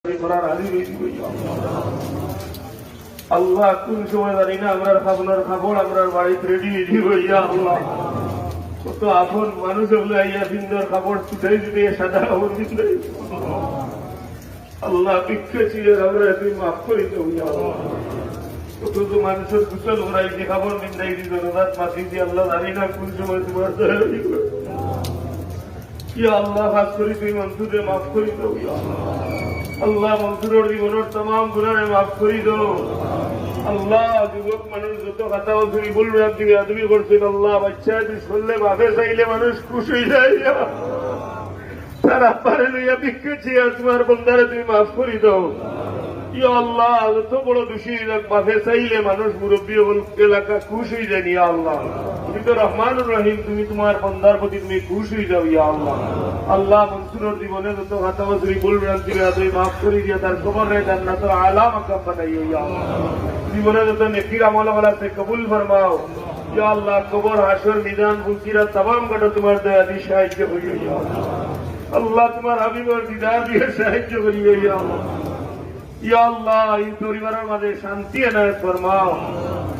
করার আলী রয়েছি আল্লাহ কোন সময় জানি না আমরা আপনার খাবার আমরা বাড়িতে রেডি রেডি হইয়া আল্লাহ কত আপন মানুষ হলে আইয়া সুন্দর কাপড় ছুটাই দিতে সাদা কাপড় দিতে আল্লাহ ভিক্ষা ছিল আমরা তুই মাফ করে দেব কত তো মানুষের কুশল ওরাই যে কাপড় বিন্দাই দিত রাত মাসি দিয়ে আল্লাহ জানি না কোন সময় তোমার কি আল্লাহ হাত করি তুই মনসুরে মাফ করি দেব আল্লাহ মনসুরের জীবনের तमाम গুনাহে মাফ করি দাও আল্লাহ যুবক মানুষ যত কথা বলছি বলবে আপনি আদমি করছেন আল্লাহ বাচ্চা তুই শুনলে বাপে চাইলে মানুষ খুশ হয়ে যায় তার আপারে লইয়া ভিক্ষেছি আর তোমার বন্ধারে তুমি মাফ করি দাও ইয়া আল্লাহ যত বড় দোষী বাপে চাইলে মানুষ মুরব্বী এলাকা খুশ হয়ে যায় ইয়া আল্লাহ তুমি তো রহমানুর রহিম তুমি তোমার বন্ধার প্রতি তুমি খুশ হয়ে যাও ইয়া আল্লাহ আল্লাহ মনসুরের জীবনে যত কথা বলছি বলবেন তুমি মাফ করে দিয়া তার কবরে জান্নাতের আলা মাকাম বানাইও ইয়া আল্লাহ জীবনে যত নেকির আমল ওয়ালাতে কবুল ফরমাও ইয়া আল্লাহ কবর হাসর মিজান ফুকিরা तमाम গটা তোমার দয়া দিয়ে সাহায্য করিও ইয়া আল্লাহ আল্লাহ তোমার হাবিবের দিদার দিয়ে সাহায্য করিও ইয়া আল্লাহ ইয়া আল্লাহ এই পরিবারের মাঝে শান্তি এনায়েত ফরমাও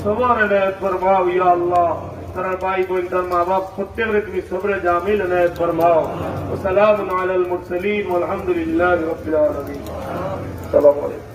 সবর এনায়েত ফরমাও ইয়া আল্লাহ তার ভাই বোন তার মা বাপ প্রত্যেকের তুমি সবরে জামিল এনায়েত ফরমাও ওয়া সালামুন আলাল মুরসালিন ওয়া আলহামদুলিল্লাহি রাব্বিল আলামিন আসসালামু আলাইকুম